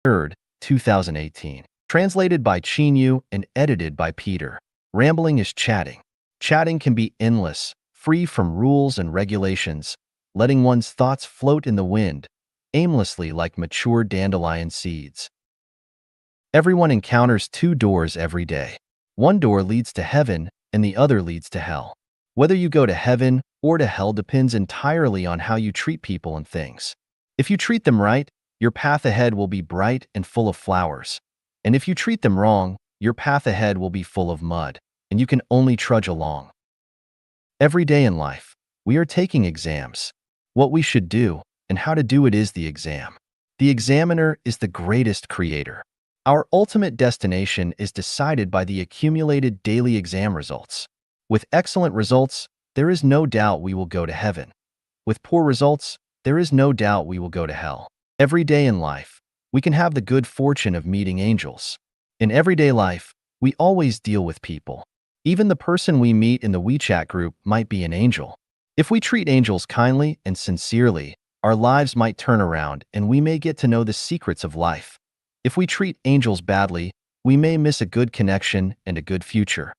3rd, 2018. Translated by Chinyu and edited by Peter. Rambling is chatting. Chatting can be endless, free from rules and regulations, letting one's thoughts float in the wind, aimlessly like mature dandelion seeds. Everyone encounters two doors every day. One door leads to heaven and the other leads to hell. Whether you go to heaven or to hell depends entirely on how you treat people and things. If you treat them right, your path ahead will be bright and full of flowers. And if you treat them wrong, your path ahead will be full of mud, and you can only trudge along. Every day in life, we are taking exams. What we should do and how to do it is the exam. The examiner is the greatest creator. Our ultimate destination is decided by the accumulated daily exam results. With excellent results, there is no doubt we will go to heaven. With poor results, there is no doubt we will go to hell. Every day in life, we can have the good fortune of meeting angels. In everyday life, we always deal with people. Even the person we meet in the WeChat group might be an angel. If we treat angels kindly and sincerely, our lives might turn around and we may get to know the secrets of life. If we treat angels badly, we may miss a good connection and a good future.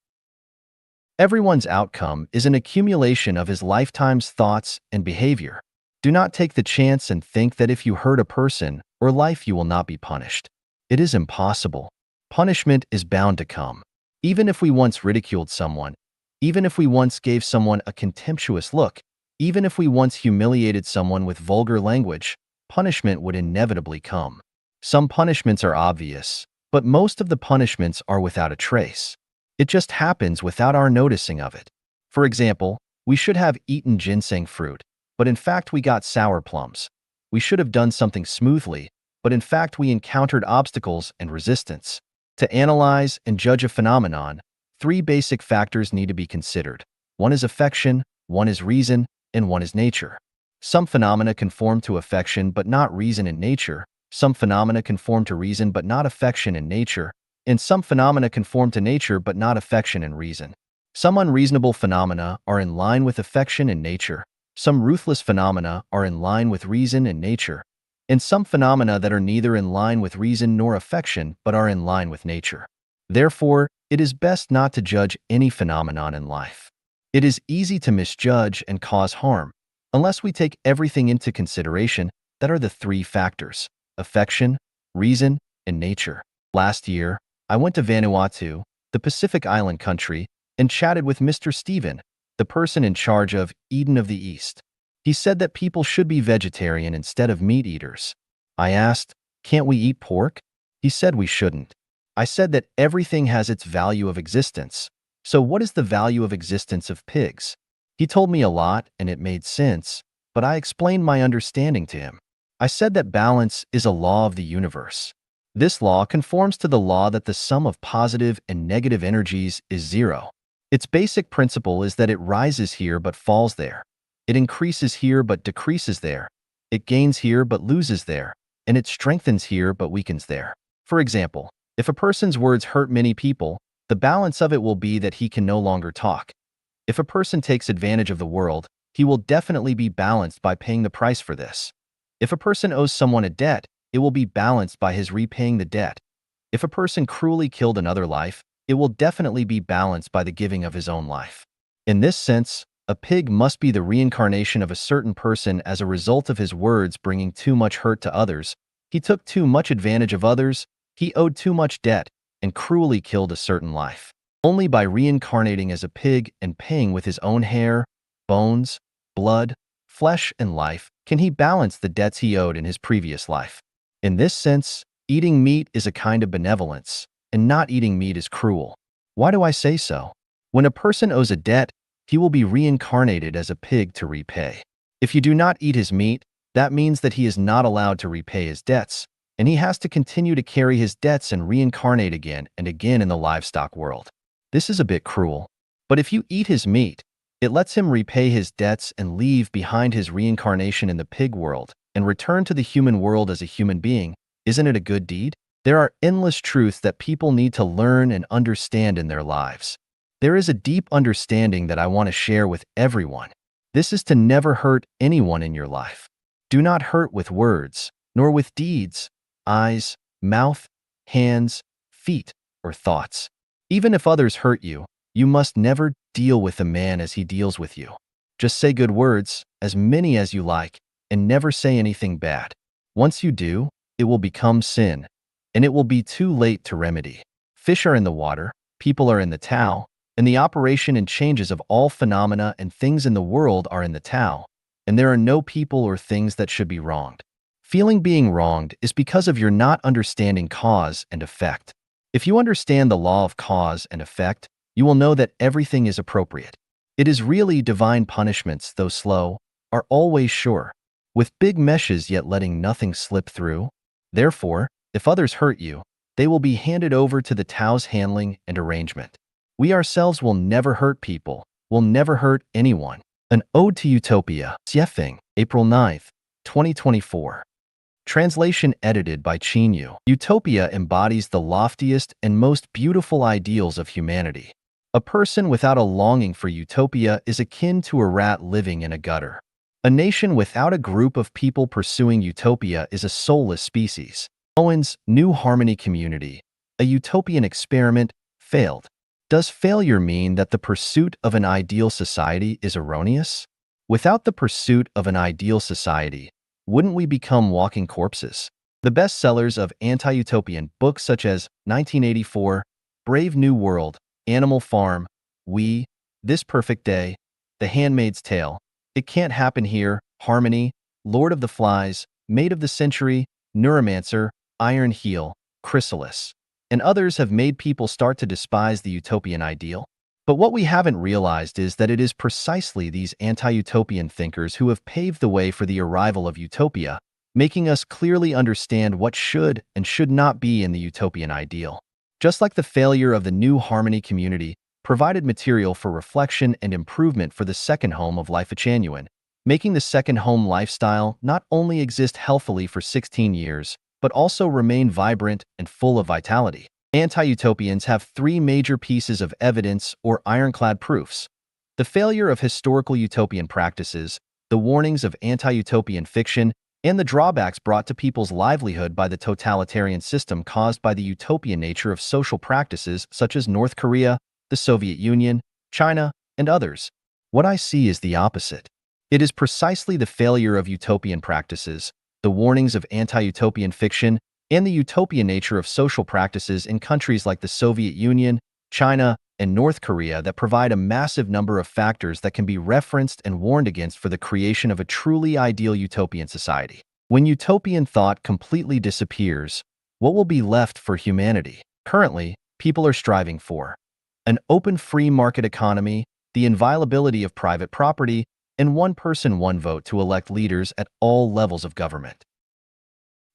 Everyone's outcome is an accumulation of his lifetime's thoughts and behavior. Do not take the chance and think that if you hurt a person or life you will not be punished. It is impossible. Punishment is bound to come. Even if we once ridiculed someone, even if we once gave someone a contemptuous look, even if we once humiliated someone with vulgar language, punishment would inevitably come. Some punishments are obvious, but most of the punishments are without a trace. It just happens without our noticing of it. For example, we should have eaten ginseng fruit, but in fact we got sour plums. We should have done something smoothly, but in fact we encountered obstacles and resistance. To analyze and judge a phenomenon, three basic factors need to be considered. One is affection, one is reason, and one is nature. Some phenomena conform to affection but not reason in nature. Some phenomena conform to reason but not affection in nature. And some phenomena conform to nature but not affection and reason. Some unreasonable phenomena are in line with affection and nature. Some ruthless phenomena are in line with reason and nature. And some phenomena that are neither in line with reason nor affection but are in line with nature. Therefore, it is best not to judge any phenomenon in life. It is easy to misjudge and cause harm, unless we take everything into consideration that are the three factors: affection, reason, and nature. Last year, I went to Vanuatu, the Pacific Island country, and chatted with Mr. Steven, the person in charge of Eden of the East. He said that people should be vegetarian instead of meat eaters. I asked, "Can't we eat pork?" He said we shouldn't. I said that everything has its value of existence. So what is the value of existence of pigs? He told me a lot and it made sense, but I explained my understanding to him. I said that balance is a law of the universe. This law conforms to the law that the sum of positive and negative energies is zero. Its basic principle is that it rises here but falls there. It increases here but decreases there. It gains here but loses there. And it strengthens here but weakens there. For example, if a person's words hurt many people, the balance of it will be that he can no longer talk. If a person takes advantage of the world, he will definitely be balanced by paying the price for this. If a person owes someone a debt, it will be balanced by his repaying the debt. If a person cruelly killed another life, it will definitely be balanced by the giving of his own life. In this sense, a pig must be the reincarnation of a certain person as a result of his words bringing too much hurt to others. He took too much advantage of others, he owed too much debt, and cruelly killed a certain life. Only by reincarnating as a pig and paying with his own hair, bones, blood, flesh, and life can he balance the debts he owed in his previous life. In this sense, eating meat is a kind of benevolence, and not eating meat is cruel. Why do I say so? When a person owes a debt, he will be reincarnated as a pig to repay. If you do not eat his meat, that means that he is not allowed to repay his debts, and he has to continue to carry his debts and reincarnate again and again in the livestock world. This is a bit cruel. But if you eat his meat, it lets him repay his debts and leave behind his reincarnation in the pig world and return to the human world as a human being. Isn't it a good deed? There are endless truths that people need to learn and understand in their lives. There is a deep understanding that I want to share with everyone. This is to never hurt anyone in your life. Do not hurt with words, nor with deeds, eyes, mouth, hands, feet, or thoughts. Even if others hurt you, you must never deal with a man as he deals with you. Just say good words, as many as you like, and never say anything bad. Once you do, it will become sin, and it will be too late to remedy. Fish are in the water, people are in the Tao, and the operation and changes of all phenomena and things in the world are in the Tao, and there are no people or things that should be wronged. Feeling being wronged is because of your not understanding cause and effect. If you understand the law of cause and effect, you will know that everything is appropriate. It is really divine punishments, though slow, are always sure, with big meshes yet letting nothing slip through. Therefore, if others hurt you, they will be handed over to the Tao's handling and arrangement. We ourselves will never hurt people, will never hurt anyone. An Ode to Utopia, Xiefeng, April 9, 2024. Translation edited by Yu. Utopia embodies the loftiest and most beautiful ideals of humanity. A person without a longing for utopia is akin to a rat living in a gutter. A nation without a group of people pursuing utopia is a soulless species. Owen's New Harmony Community, a utopian experiment, failed. Does failure mean that the pursuit of an ideal society is erroneous? Without the pursuit of an ideal society, wouldn't we become walking corpses? The bestsellers of anti-utopian books such as 1984, Brave New World, Animal Farm, We, This Perfect Day, The Handmaid's Tale, It Can't Happen Here, Harmony, Lord of the Flies, Maid of the Century, Neuromancer, Iron Heel, Chrysalis, and others have made people start to despise the utopian ideal. But what we haven't realized is that it is precisely these anti-utopian thinkers who have paved the way for the arrival of utopia, making us clearly understand what should and should not be in the utopian ideal. Just like the failure of the New Harmony Community provided material for reflection and improvement for the second home of Life Genuine, making the second home lifestyle not only exist healthily for 16 years, but also remain vibrant and full of vitality. Anti-utopians have three major pieces of evidence or ironclad proofs: the failure of historical utopian practices, the warnings of anti-utopian fiction, and the drawbacks brought to people's livelihood by the totalitarian system caused by the utopian nature of social practices such as North Korea, the Soviet Union, China, and others. What I see is the opposite. It is precisely the failure of utopian practices, the warnings of anti-utopian fiction, and the utopian nature of social practices in countries like the Soviet Union, China, and North Korea that provide a massive number of factors that can be referenced and warned against for the creation of a truly ideal utopian society. When utopian thought completely disappears, what will be left for humanity? Currently, people are striving for an open free market economy, the inviolability of private property, and one person, one vote to elect leaders at all levels of government.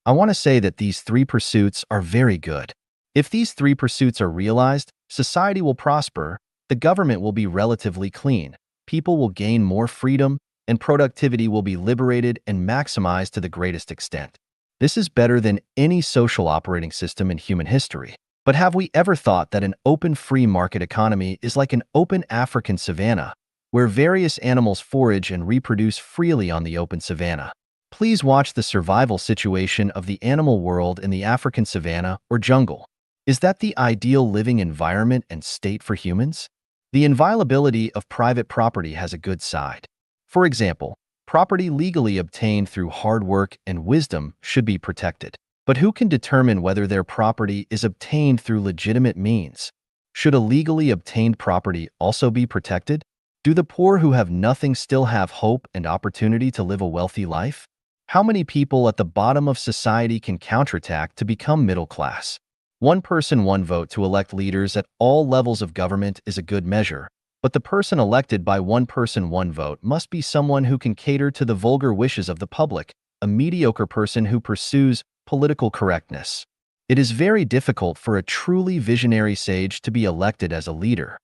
I want to say that these three pursuits are very good. If these three pursuits are realized, society will prosper, the government will be relatively clean, people will gain more freedom, and productivity will be liberated and maximized to the greatest extent. This is better than any social operating system in human history. But have we ever thought that an open free market economy is like an open African savanna, where various animals forage and reproduce freely on the open savanna? Please watch the survival situation of the animal world in the African savanna or jungle. Is that the ideal living environment and state for humans? The inviolability of private property has a good side. For example, property legally obtained through hard work and wisdom should be protected. But who can determine whether their property is obtained through legitimate means? Should a legally obtained property also be protected? Do the poor who have nothing still have hope and opportunity to live a wealthy life? How many people at the bottom of society can counterattack to become middle class? One person, one vote to elect leaders at all levels of government is a good measure, but the person elected by one person, one vote must be someone who can cater to the vulgar wishes of the public, a mediocre person who pursues political correctness. It is very difficult for a truly visionary sage to be elected as a leader.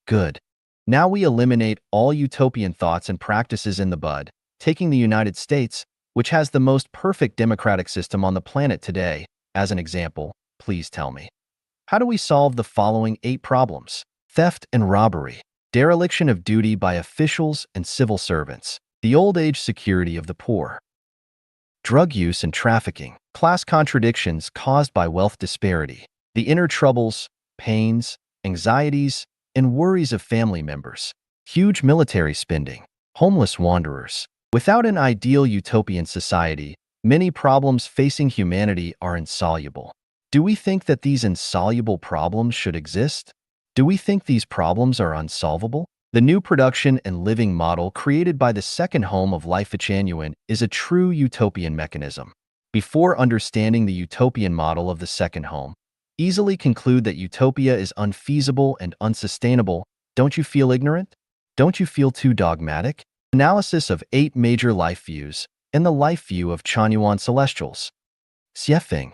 Good. Now we eliminate all utopian thoughts and practices in the bud, taking the United States, which has the most perfect democratic system on the planet today, as an example. Please tell me, how do we solve the following 8 problems? Theft and robbery, dereliction of duty by officials and civil servants, the old age security of the poor, drug use and trafficking, class contradictions caused by wealth disparity, the inner troubles, pains, anxieties, and worries of family members, huge military spending, homeless wanderers. Without an ideal utopian society, many problems facing humanity are insoluble. Do we think that these insoluble problems should exist? Do we think these problems are unsolvable? The new production and living model created by the second home of life Genuine is a true utopian mechanism. Before understanding the utopian model of the second home, easily conclude that utopia is unfeasible and unsustainable. Don't you feel ignorant? Don't you feel too dogmatic? Analysis of 8 major life views and the life view of Chanyuan Celestials. Xiefeng.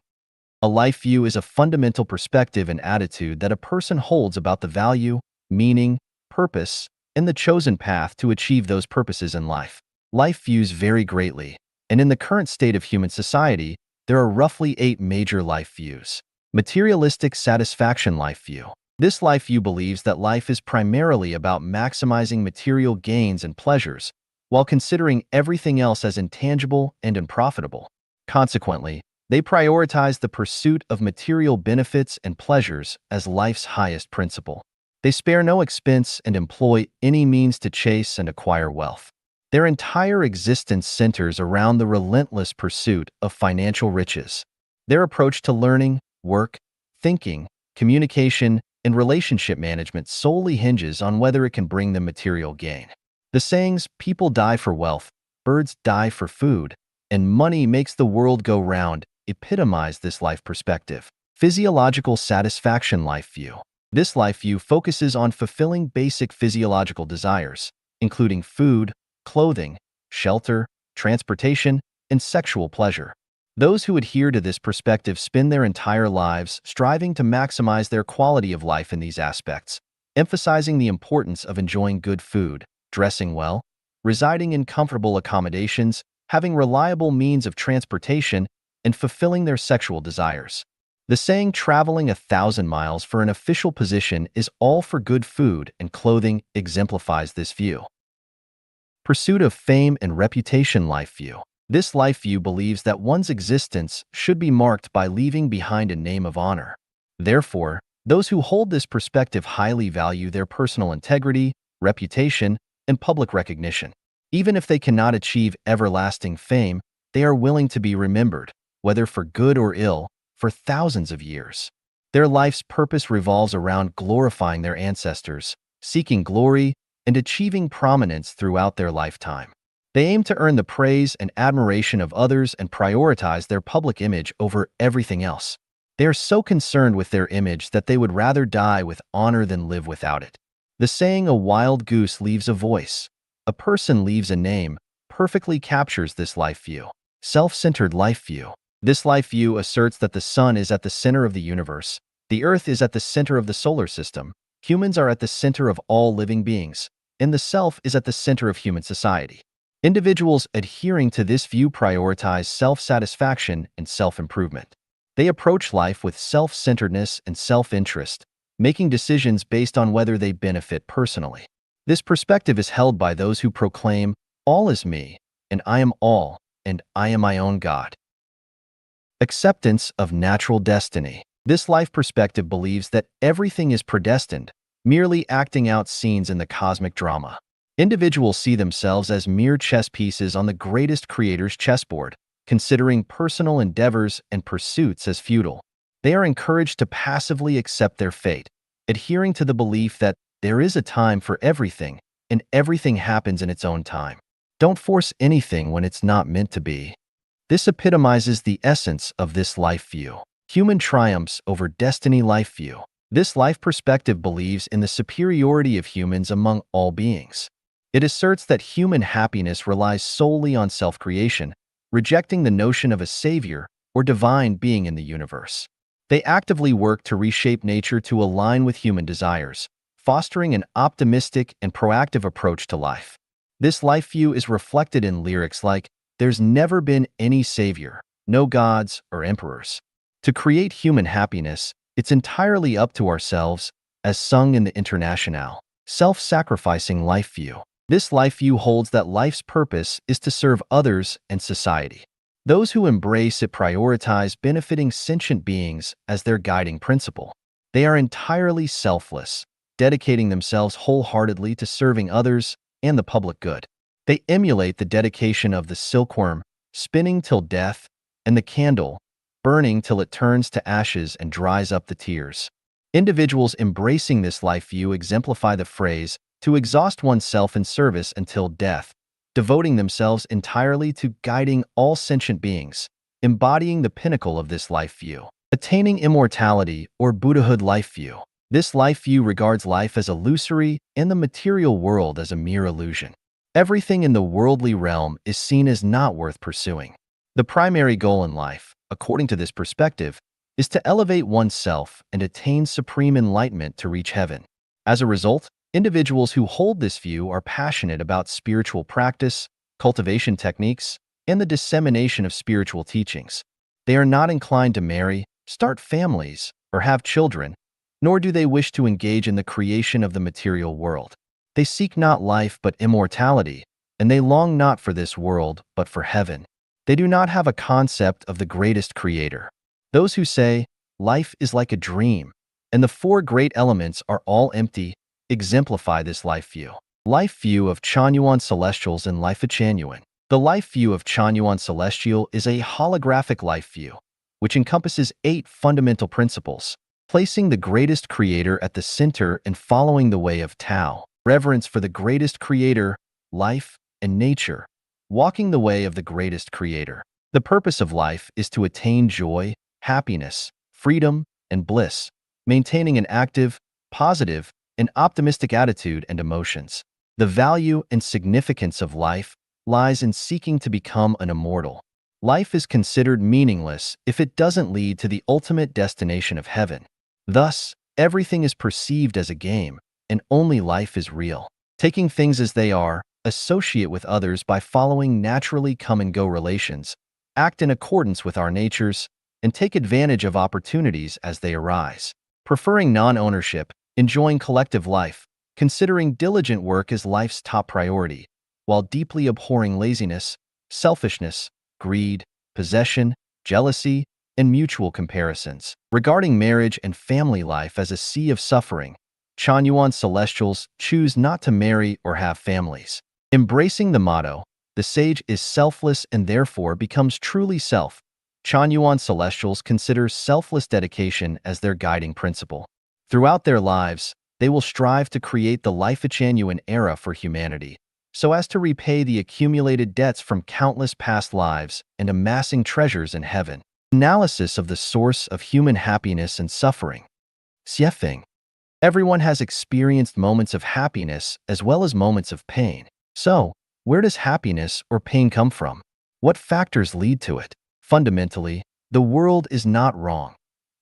A life view is a fundamental perspective and attitude that a person holds about the value, meaning, purpose, and the chosen path to achieve those purposes in life. Life views vary greatly, and in the current state of human society, there are roughly 8 major life views. Materialistic satisfaction life view. This life view believes that life is primarily about maximizing material gains and pleasures, while considering everything else as intangible and unprofitable. Consequently, they prioritize the pursuit of material benefits and pleasures as life's highest principle. They spare no expense and employ any means to chase and acquire wealth. Their entire existence centers around the relentless pursuit of financial riches. Their approach to learning, work, thinking, communication, and relationship management solely hinges on whether it can bring them material gain. The sayings, "people die for wealth, birds die for food, and money makes the world go round," epitomize this life perspective. Physiological satisfaction life view. This life view focuses on fulfilling basic physiological desires, including food, clothing, shelter, transportation, and sexual pleasure. Those who adhere to this perspective spend their entire lives striving to maximize their quality of life in these aspects, emphasizing the importance of enjoying good food, dressing well, residing in comfortable accommodations, having reliable means of transportation, and fulfilling their sexual desires. The saying "traveling 1,000 miles for an official position is all for good food and clothing" exemplifies this view. Pursuit of fame and reputation life view. This life view believes that one's existence should be marked by leaving behind a name of honor. Therefore, those who hold this perspective highly value their personal integrity, reputation, and public recognition. Even if they cannot achieve everlasting fame, they are willing to be remembered, whether for good or ill, for thousands of years. Their life's purpose revolves around glorifying their ancestors, seeking glory, and achieving prominence throughout their lifetime. They aim to earn the praise and admiration of others and prioritize their public image over everything else. They are so concerned with their image that they would rather die with honor than live without it. The saying "a wild goose leaves a voice, a person leaves a name" perfectly captures this life view. Self-centered life view. This life view asserts that the sun is at the center of the universe, the earth is at the center of the solar system, humans are at the center of all living beings, and the self is at the center of human society. Individuals adhering to this view prioritize self-satisfaction and self-improvement. They approach life with self-centeredness and self-interest, making decisions based on whether they benefit personally. This perspective is held by those who proclaim, "All is me, and I am all, and I am my own God." Acceptance of natural destiny. This life perspective believes that everything is predestined, merely acting out scenes in the cosmic drama. Individuals see themselves as mere chess pieces on the greatest creator's chessboard, considering personal endeavors and pursuits as futile. They are encouraged to passively accept their fate, adhering to the belief that there is a time for everything, and everything happens in its own time. Don't force anything when it's not meant to be. This epitomizes the essence of this life view. Human triumphs over destiny life view. This life perspective believes in the superiority of humans among all beings. It asserts that human happiness relies solely on self-creation, rejecting the notion of a savior or divine being in the universe. They actively work to reshape nature to align with human desires, fostering an optimistic and proactive approach to life. This life view is reflected in lyrics like, "There's never been any savior, no gods or emperors. To create human happiness, it's entirely up to ourselves," as sung in the Internationale. Self-sacrificing life view. This life view holds that life's purpose is to serve others and society. Those who embrace it prioritize benefiting sentient beings as their guiding principle. They are entirely selfless, dedicating themselves wholeheartedly to serving others and the public good. They emulate the dedication of the silkworm, spinning till death, and the candle, burning till it turns to ashes and dries up the tears. Individuals embracing this life view exemplify the phrase, to exhaust oneself in service until death, devoting themselves entirely to guiding all sentient beings, embodying the pinnacle of this life view. Attaining immortality or Buddhahood life view. This life view regards life as illusory and the material world as a mere illusion. Everything in the worldly realm is seen as not worth pursuing. The primary goal in life, according to this perspective, is to elevate oneself and attain supreme enlightenment to reach heaven. As a result, individuals who hold this view are passionate about spiritual practice, cultivation techniques, and the dissemination of spiritual teachings. They are not inclined to marry, start families, or have children, nor do they wish to engage in the creation of the material world. They seek not life but immortality, and they long not for this world but for heaven. They do not have a concept of the greatest creator. Those who say, life is like a dream, and the four great elements are all empty, exemplify this life view. Life view of Chanyuan Celestials and Life Changyuan. The life view of Chanyuan Celestial is a holographic life view, which encompasses 8 fundamental principles, placing the greatest creator at the center and following the way of Tao, reverence for the greatest creator, life, and nature, walking the way of the greatest creator. The purpose of life is to attain joy, happiness, freedom, and bliss, maintaining an active, positive, and optimistic attitude and emotions. The value and significance of life lies in seeking to become an immortal. Life is considered meaningless if it doesn't lead to the ultimate destination of heaven. Thus, everything is perceived as a game, and only life is real. Taking things as they are, associate with others by following naturally come-and-go relations, act in accordance with our natures, and take advantage of opportunities as they arise. Preferring non-ownership, enjoying collective life, considering diligent work as life's top priority, while deeply abhorring laziness, selfishness, greed, possession, jealousy, and mutual comparisons. Regarding marriage and family life as a sea of suffering, Chanyuan Celestials choose not to marry or have families. Embracing the motto, the sage is selfless and therefore becomes truly self, Chanyuan Celestials consider selfless dedication as their guiding principle. Throughout their lives, they will strive to create the Life Changyuan era for humanity, so as to repay the accumulated debts from countless past lives and amassing treasures in heaven. Analysis of the source of human happiness and suffering. Xiefeng. Everyone has experienced moments of happiness as well as moments of pain. So, where does happiness or pain come from? What factors lead to it? Fundamentally, the world is not wrong.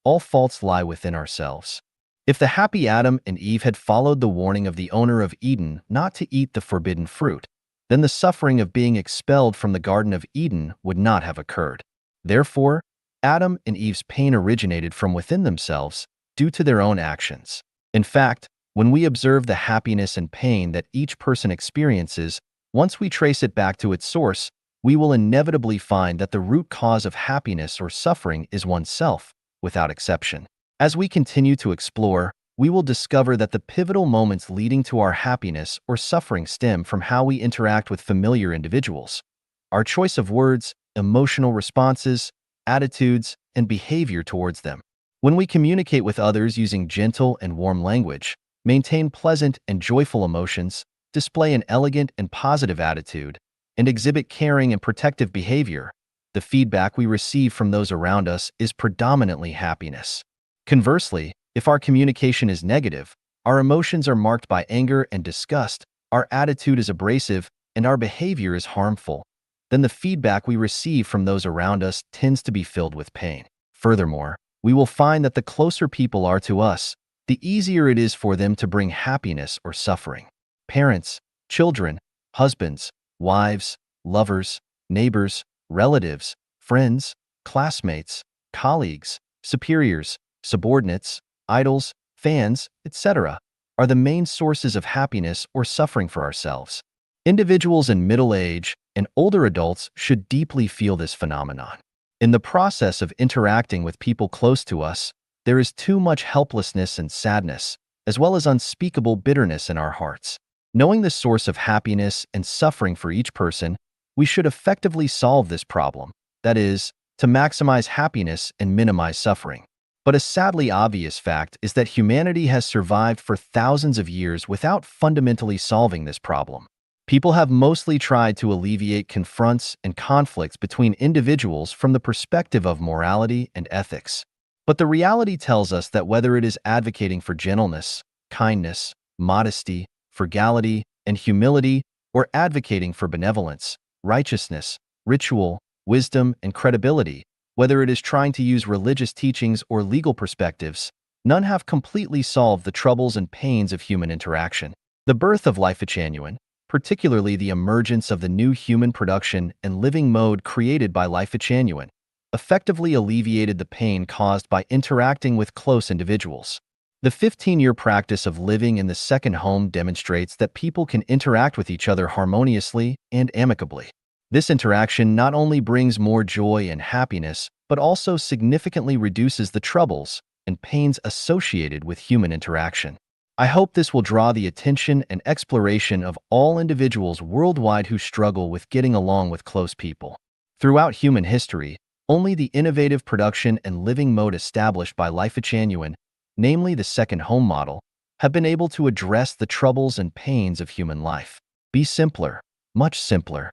All faults lie within ourselves. If the happy Adam and Eve had followed the warning of the owner of Eden not to eat the forbidden fruit, then the suffering of being expelled from the Garden of Eden would not have occurred. Therefore, Adam and Eve's pain originated from within themselves due to their own actions. In fact, when we observe the happiness and pain that each person experiences, once we trace it back to its source, we will inevitably find that the root cause of happiness or suffering is oneself, without exception. As we continue to explore, we will discover that the pivotal moments leading to our happiness or suffering stem from how we interact with familiar individuals. Our choice of words, emotional responses, attitudes, and behavior towards them. When we communicate with others using gentle and warm language, maintain pleasant and joyful emotions, display an elegant and positive attitude, and exhibit caring and protective behavior, the feedback we receive from those around us is predominantly happiness. Conversely, if our communication is negative, our emotions are marked by anger and disgust, our attitude is abrasive, and our behavior is harmful, then the feedback we receive from those around us tends to be filled with pain. Furthermore, we will find that the closer people are to us, the easier it is for them to bring happiness or suffering. Parents, children, husbands, wives, lovers, neighbors, relatives, friends, classmates, colleagues, superiors, subordinates, idols, fans, etc., are the main sources of happiness or suffering for ourselves. Individuals in middle age, and older adults should deeply feel this phenomenon. In the process of interacting with people close to us, there is too much helplessness and sadness, as well as unspeakable bitterness in our hearts. Knowing the source of happiness and suffering for each person, we should effectively solve this problem, that is, to maximize happiness and minimize suffering. But a sadly obvious fact is that humanity has survived for thousands of years without fundamentally solving this problem. People have mostly tried to alleviate confronts and conflicts between individuals from the perspective of morality and ethics. But the reality tells us that whether it is advocating for gentleness, kindness, modesty, frugality, and humility, or advocating for benevolence, righteousness, ritual, wisdom, and credibility, whether it is trying to use religious teachings or legal perspectives, none have completely solved the troubles and pains of human interaction. The birth of life genuine, particularly the emergence of the new human production and living mode created by life genuine, effectively alleviated the pain caused by interacting with close individuals. The 15-year practice of living in the second home demonstrates that people can interact with each other harmoniously and amicably. This interaction not only brings more joy and happiness, but also significantly reduces the troubles and pains associated with human interaction. I hope this will draw the attention and exploration of all individuals worldwide who struggle with getting along with close people. Throughout human history, only the innovative production and living mode established by life genuine, namely the second home model, have been able to address the troubles and pains of human life. Be simpler, much simpler.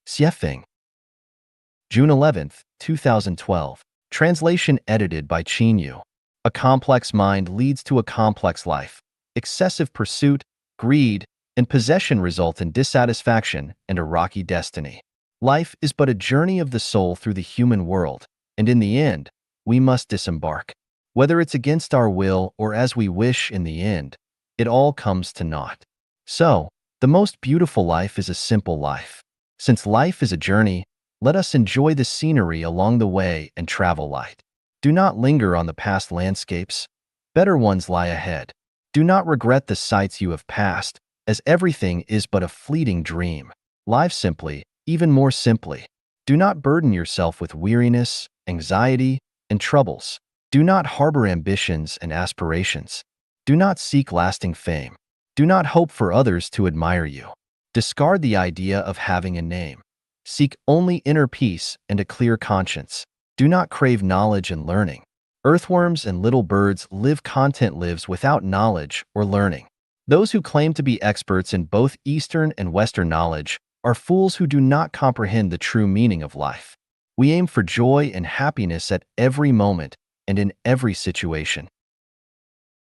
Xiefeng. June 11, 2012. Translation edited by Qin Yu. A complex mind leads to a complex life. Excessive pursuit, greed, and possession result in dissatisfaction and a rocky destiny. Life is but a journey of the soul through the human world, and in the end, we must disembark. Whether it's against our will or as we wish in the end, it all comes to naught. So, the most beautiful life is a simple life. Since life is a journey, let us enjoy the scenery along the way and travel light. Do not linger on the past landscapes. Better ones lie ahead. Do not regret the sights you have passed, as everything is but a fleeting dream. Live simply, even more simply. Do not burden yourself with weariness, anxiety, and troubles. Do not harbor ambitions and aspirations. Do not seek lasting fame. Do not hope for others to admire you. Discard the idea of having a name. Seek only inner peace and a clear conscience. Do not crave knowledge and learning. Earthworms and little birds live content lives without knowledge or learning. Those who claim to be experts in both Eastern and Western knowledge are fools who do not comprehend the true meaning of life. We aim for joy and happiness at every moment and in every situation.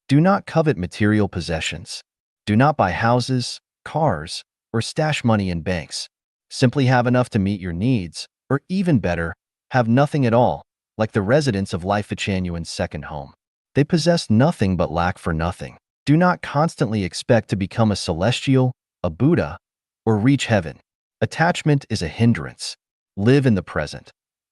Do not covet material possessions. Do not buy houses, cars, or stash money in banks. Simply have enough to meet your needs, or even better, have nothing at all, like the residents of life genuine's second home. They possess nothing but lack for nothing. Do not constantly expect to become a celestial, a Buddha, or reach heaven. Attachment is a hindrance. Live in the present.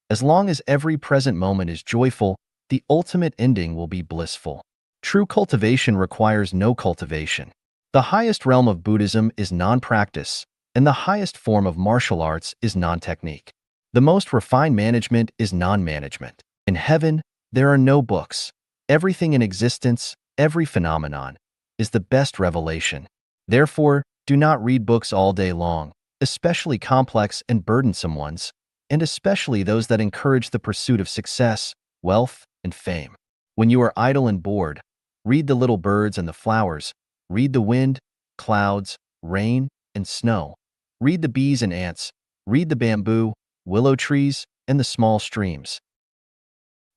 As long as every present moment is joyful, the ultimate ending will be blissful. True cultivation requires no cultivation. The highest realm of Buddhism is non-practice, and the highest form of martial arts is non-technique. The most refined management is non-management. In heaven, there are no books. Everything in existence, every phenomenon, is the best revelation. Therefore, do not read books all day long, especially complex and burdensome ones, and especially those that encourage the pursuit of success, wealth, and fame. When you are idle and bored, read the little birds and the flowers. Read the wind, clouds, rain, and snow. Read the bees and ants. Read the bamboo, willow trees, and the small streams.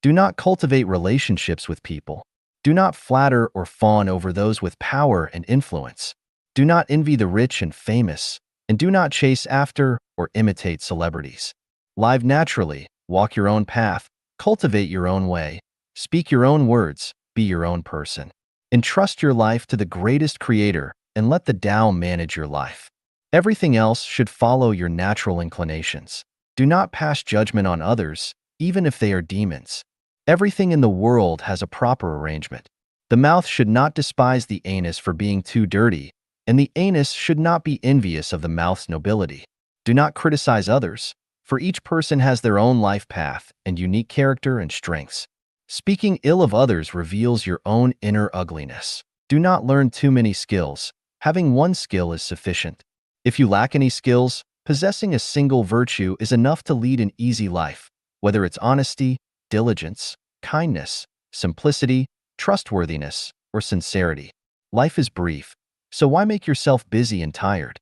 Do not cultivate relationships with people. Do not flatter or fawn over those with power and influence. Do not envy the rich and famous, and do not chase after or imitate celebrities. Live naturally, walk your own path, cultivate your own way, speak your own words, be your own person. Entrust your life to the greatest creator and let the Tao manage your life. Everything else should follow your natural inclinations. Do not pass judgment on others, even if they are demons. Everything in the world has a proper arrangement. The mouth should not despise the anus for being too dirty, and the anus should not be envious of the mouth's nobility. Do not criticize others, for each person has their own life path and unique character and strengths. Speaking ill of others reveals your own inner ugliness. Do not learn too many skills. Having one skill is sufficient. If you lack any skills, possessing a single virtue is enough to lead an easy life, whether it's honesty, diligence, kindness, simplicity, trustworthiness, or sincerity. Life is brief, so why make yourself busy and tired?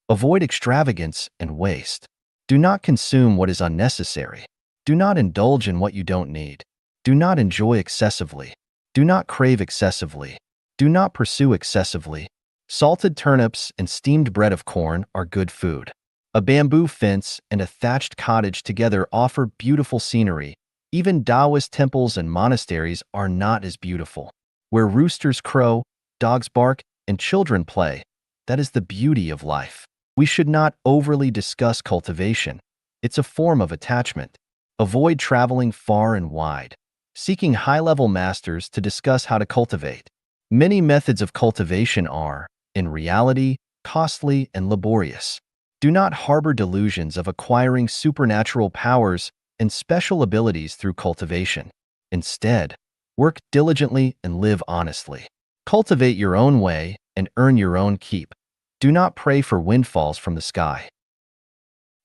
Avoid extravagance and waste. Do not consume what is unnecessary. Do not indulge in what you don't need. Do not enjoy excessively. Do not crave excessively. Do not pursue excessively. Salted turnips and steamed bread of corn are good food. A bamboo fence and a thatched cottage together offer beautiful scenery. Even Taoist temples and monasteries are not as beautiful. Where roosters crow, dogs bark, and children play, that is the beauty of life. We should not overly discuss cultivation. It's a form of attachment. Avoid traveling far and wide, seeking high-level masters to discuss how to cultivate. Many methods of cultivation are, in reality, costly and laborious. Do not harbor delusions of acquiring supernatural powers and special abilities through cultivation. Instead, work diligently and live honestly. Cultivate your own way and earn your own keep. Do not pray for windfalls from the sky.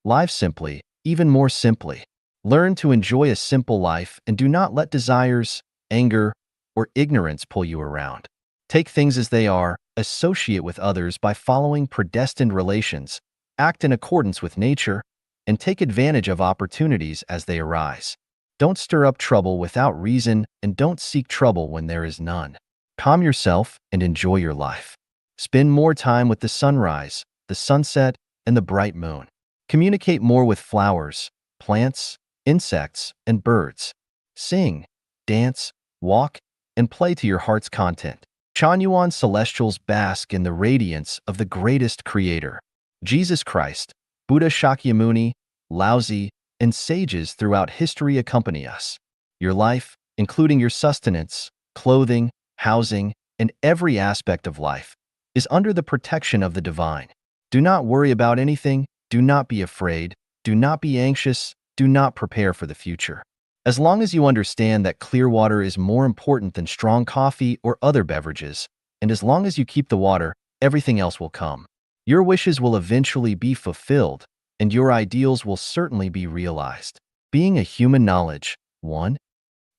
Live simply, even more simply. Learn to enjoy a simple life and do not let desires, anger, or ignorance pull you around. Take things as they are, associate with others by following predestined relations, act in accordance with nature, and take advantage of opportunities as they arise. Don't stir up trouble without reason and don't seek trouble when there is none. Calm yourself and enjoy your life. Spend more time with the sunrise, the sunset, and the bright moon. Communicate more with flowers, plants, insects, and birds. Sing, dance, walk, and play to your heart's content. Chanyuan celestials bask in the radiance of the greatest creator. Jesus Christ, Buddha Shakyamuni, Laozi, and sages throughout history accompany us. Your life, including your sustenance, clothing, housing, and every aspect of life, is under the protection of the divine. Do not worry about anything, do not be afraid, do not be anxious, do not prepare for the future. As long as you understand that clear water is more important than strong coffee or other beverages, and as long as you keep the water, everything else will come. Your wishes will eventually be fulfilled, and your ideals will certainly be realized. Being a human knowledge. 1.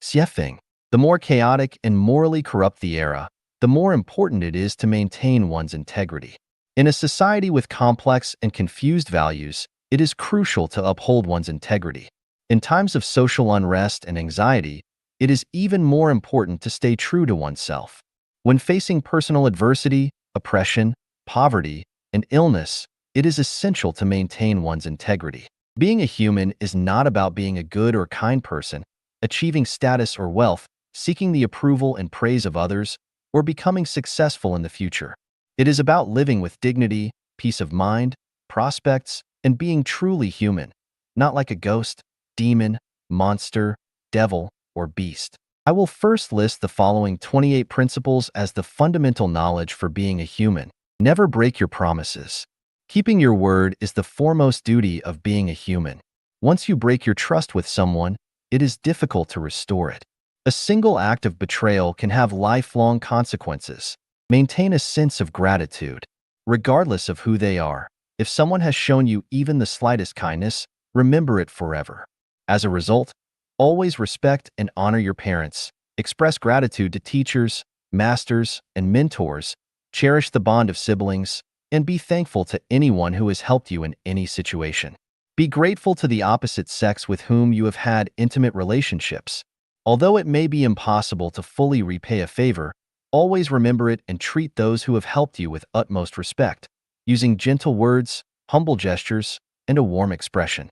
Xiefeng. The more chaotic and morally corrupt the era, the more important it is to maintain one's integrity. In a society with complex and confused values, it is crucial to uphold one's integrity. In times of social unrest and anxiety, it is even more important to stay true to oneself. When facing personal adversity, oppression, poverty, and illness, it is essential to maintain one's integrity. Being a human is not about being a good or kind person, achieving status or wealth, seeking the approval and praise of others, or becoming successful in the future. It is about living with dignity, peace of mind, prospects, and being truly human, not like a ghost, demon, monster, devil, or beast. I will first list the following 28 principles as the fundamental knowledge for being a human. Never break your promises. Keeping your word is the foremost duty of being a human. Once you break your trust with someone, it is difficult to restore it. A single act of betrayal can have lifelong consequences. Maintain a sense of gratitude, regardless of who they are. If someone has shown you even the slightest kindness, remember it forever. As a result, always respect and honor your parents. Express gratitude to teachers, masters, and mentors. Cherish the bond of siblings, and be thankful to anyone who has helped you in any situation. Be grateful to the opposite sex with whom you have had intimate relationships. Although it may be impossible to fully repay a favor, always remember it and treat those who have helped you with utmost respect, using gentle words, humble gestures, and a warm expression.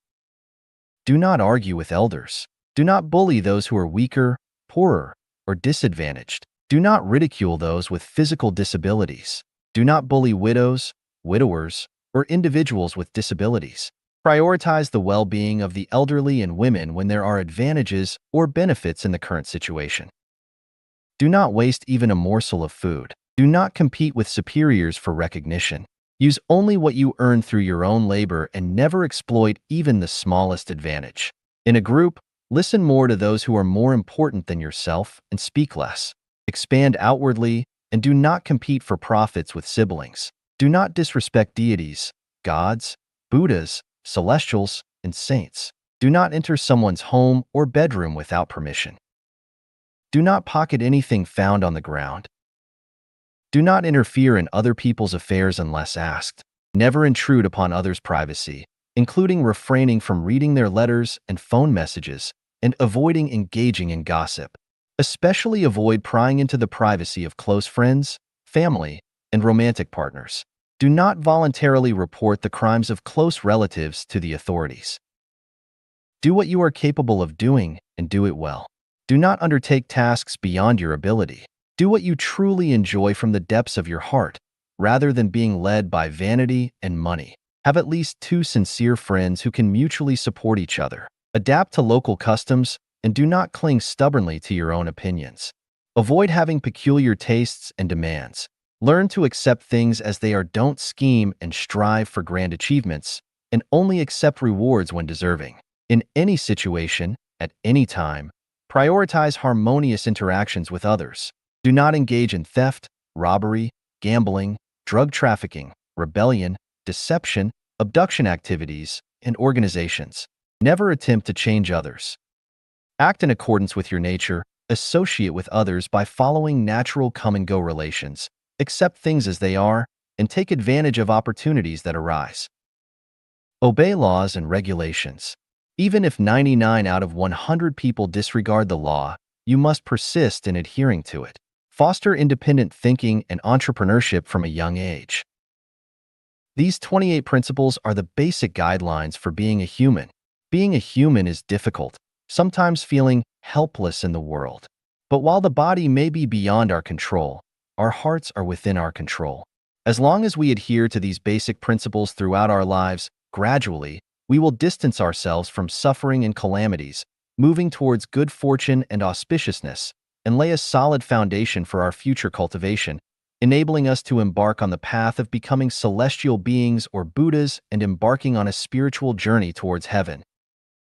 Do not argue with elders. Do not bully those who are weaker, poorer, or disadvantaged. Do not ridicule those with physical disabilities. Do not bully widows, widowers, or individuals with disabilities. Prioritize the well-being of the elderly and women when there are advantages or benefits in the current situation. Do not waste even a morsel of food. Do not compete with superiors for recognition. Use only what you earn through your own labor and never exploit even the smallest advantage. In a group, listen more to those who are more important than yourself and speak less. Expand outwardly and do not compete for profits with siblings. Do not disrespect deities, gods, Buddhas, celestials, and saints. Do not enter someone's home or bedroom without permission. Do not pocket anything found on the ground. Do not interfere in other people's affairs unless asked. Never intrude upon others' privacy, including refraining from reading their letters and phone messages and avoiding engaging in gossip. Especially avoid prying into the privacy of close friends, family, and romantic partners. Do not voluntarily report the crimes of close relatives to the authorities. Do what you are capable of doing and do it well. Do not undertake tasks beyond your ability. Do what you truly enjoy from the depths of your heart, rather than being led by vanity and money. Have at least 2 sincere friends who can mutually support each other. Adapt to local customs and do not cling stubbornly to your own opinions. Avoid having peculiar tastes and demands. Learn to accept things as they are. Don't scheme and strive for grand achievements, and only accept rewards when deserving. In any situation, at any time, prioritize harmonious interactions with others. Do not engage in theft, robbery, gambling, drug trafficking, rebellion, deception, abduction activities, and organizations. Never attempt to change others. Act in accordance with your nature, associate with others by following natural come-and-go relations, accept things as they are, and take advantage of opportunities that arise. Obey laws and regulations. Even if 99 out of 100 people disregard the law, you must persist in adhering to it. Foster independent thinking and entrepreneurship from a young age. These 28 principles are the basic guidelines for being a human. Being a human is difficult, sometimes feeling helpless in the world. But while the body may be beyond our control, our hearts are within our control. As long as we adhere to these basic principles throughout our lives, gradually, we will distance ourselves from suffering and calamities, moving towards good fortune and auspiciousness, and lay a solid foundation for our future cultivation, enabling us to embark on the path of becoming celestial beings or Buddhas and embarking on a spiritual journey towards heaven.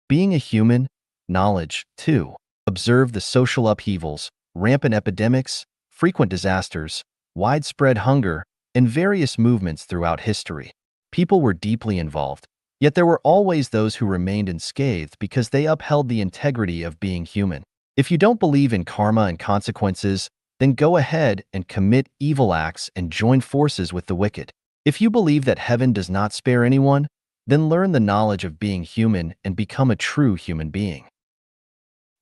Being a human, knowledge, too. Observe the social upheavals, rampant epidemics, frequent disasters, widespread hunger, and various movements throughout history. People were deeply involved, yet there were always those who remained unscathed because they upheld the integrity of being human. If you don't believe in karma and consequences, then go ahead and commit evil acts and join forces with the wicked. If you believe that heaven does not spare anyone, then learn the knowledge of being human and become a true human being.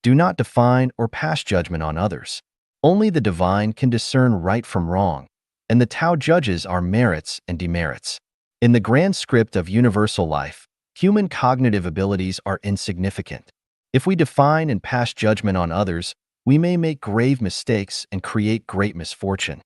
Do not define or pass judgment on others. Only the divine can discern right from wrong, and the Tao judges our merits and demerits. In the grand script of universal life, human cognitive abilities are insignificant. If we define and pass judgment on others, we may make grave mistakes and create great misfortune.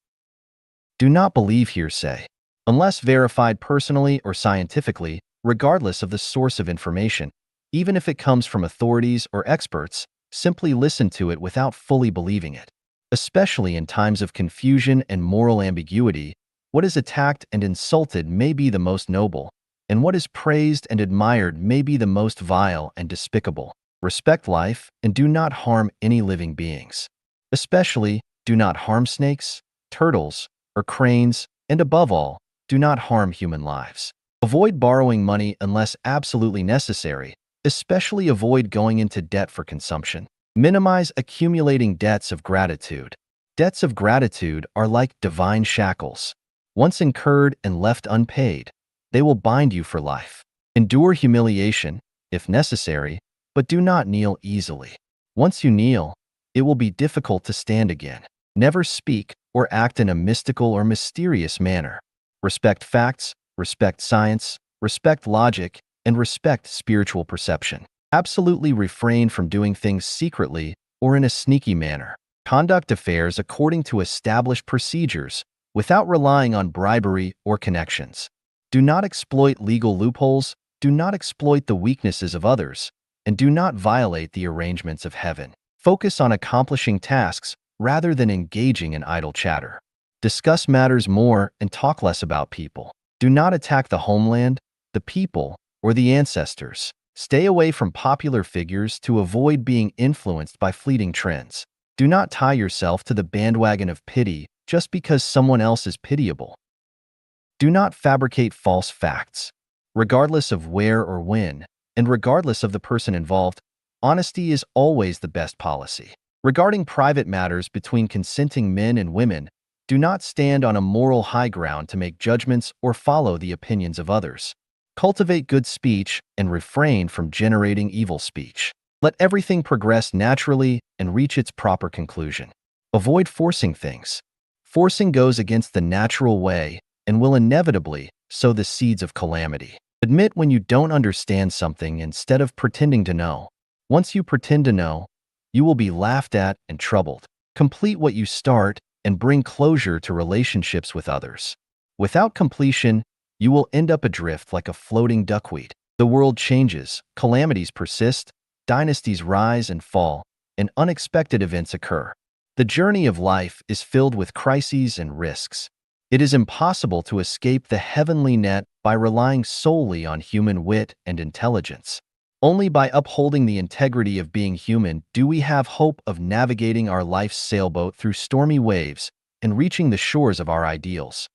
Do not believe hearsay. Unless verified personally or scientifically, regardless of the source of information, even if it comes from authorities or experts, simply listen to it without fully believing it. Especially in times of confusion and moral ambiguity, what is attacked and insulted may be the most noble, and what is praised and admired may be the most vile and despicable. Respect life and do not harm any living beings. Especially, do not harm snakes, turtles, or cranes, and above all, do not harm human lives. Avoid borrowing money unless absolutely necessary, especially avoid going into debt for consumption. Minimize accumulating debts of gratitude. Debts of gratitude are like divine shackles. Once incurred and left unpaid, they will bind you for life. Endure humiliation, if necessary, but do not kneel easily. Once you kneel, it will be difficult to stand again. Never speak or act in a mystical or mysterious manner. Respect facts, respect science, respect logic, and respect spiritual perception. Absolutely refrain from doing things secretly or in a sneaky manner. Conduct affairs according to established procedures without relying on bribery or connections. Do not exploit legal loopholes, do not exploit the weaknesses of others, and do not violate the arrangements of heaven. Focus on accomplishing tasks rather than engaging in idle chatter. Discuss matters more and talk less about people. Do not attack the homeland, the people, or the ancestors. Stay away from popular figures to avoid being influenced by fleeting trends. Do not tie yourself to the bandwagon of pity just because someone else is pitiable. Do not fabricate false facts. Regardless of where or when, and regardless of the person involved, honesty is always the best policy. Regarding private matters between consenting men and women, do not stand on a moral high ground to make judgments or follow the opinions of others. Cultivate good speech and refrain from generating evil speech. Let everything progress naturally and reach its proper conclusion. Avoid forcing things. Forcing goes against the natural way and will inevitably sow the seeds of calamity. Admit when you don't understand something instead of pretending to know. Once you pretend to know, you will be laughed at and troubled. Complete what you start and bring closure to relationships with others. Without completion, you will end up adrift like a floating duckweed. The world changes, calamities persist, dynasties rise and fall, and unexpected events occur. The journey of life is filled with crises and risks. It is impossible to escape the heavenly net by relying solely on human wit and intelligence. Only by upholding the integrity of being human do we have hope of navigating our life's sailboat through stormy waves and reaching the shores of our ideals.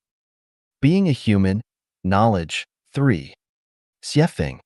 Being a human, knowledge. 3. Xiefeng.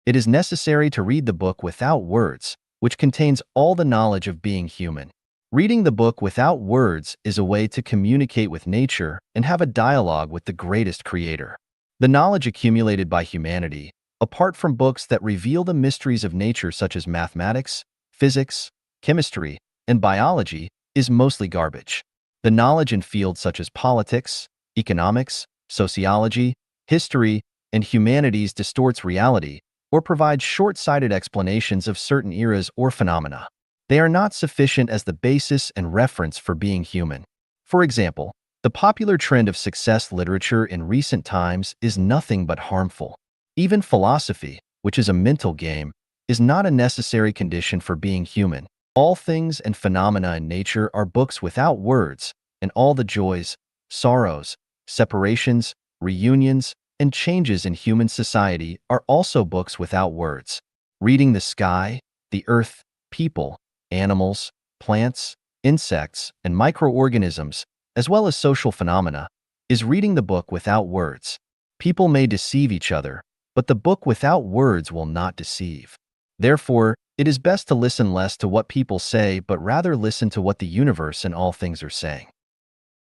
It is necessary to read the book without words, which contains all the knowledge of being human. Reading the book without words is a way to communicate with nature and have a dialogue with the greatest creator. The knowledge accumulated by humanity, apart from books that reveal the mysteries of nature such as mathematics, physics, chemistry, and biology, is mostly garbage. The knowledge in fields such as politics, economics, sociology, history, and humanities distorts reality or provides short-sighted explanations of certain eras or phenomena. They are not sufficient as the basis and reference for being human. For example, the popular trend of success literature in recent times is nothing but harmful. Even philosophy, which is a mental game, is not a necessary condition for being human. All things and phenomena in nature are books without words, and all the joys, sorrows, separations, reunions, and changes in human society are also books without words. Reading the sky, the earth, people, animals, plants, insects, and microorganisms, as well as social phenomena, is reading the book without words. People may deceive each other, but the book without words will not deceive. Therefore, it is best to listen less to what people say, but rather listen to what the universe and all things are saying.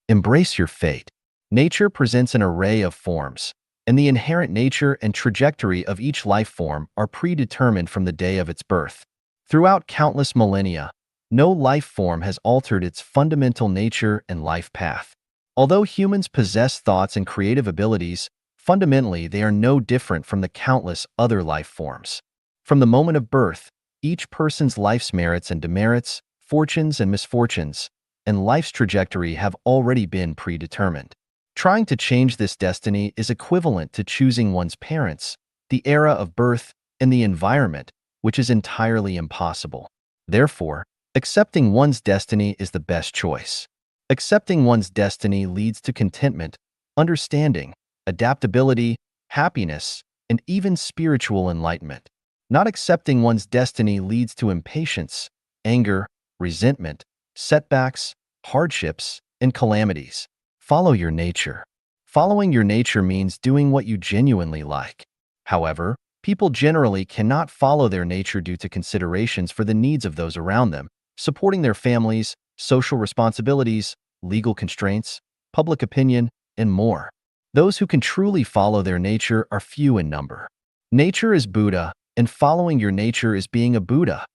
Embrace your fate. Nature presents an array of forms, and the inherent nature and trajectory of each life form are predetermined from the day of its birth. Throughout countless millennia, no life form has altered its fundamental nature and life path. Although humans possess thoughts and creative abilities, fundamentally they are no different from the countless other life forms. From the moment of birth, each person's life's merits and demerits, fortunes and misfortunes, and life's trajectory have already been predetermined. Trying to change this destiny is equivalent to choosing one's parents, the era of birth, and the environment, which is entirely impossible. Therefore, accepting one's destiny is the best choice. Accepting one's destiny leads to contentment, understanding, adaptability, happiness, and even spiritual enlightenment. Not accepting one's destiny leads to impatience, anger, resentment, setbacks, hardships, and calamities. Follow your nature. Following your nature means doing what you genuinely like. However, people generally cannot follow their nature due to considerations for the needs of those around them, supporting their families, social responsibilities, legal constraints, public opinion, and more. Those who can truly follow their nature are few in number. Nature is Buddha, and following your nature is being a Buddha.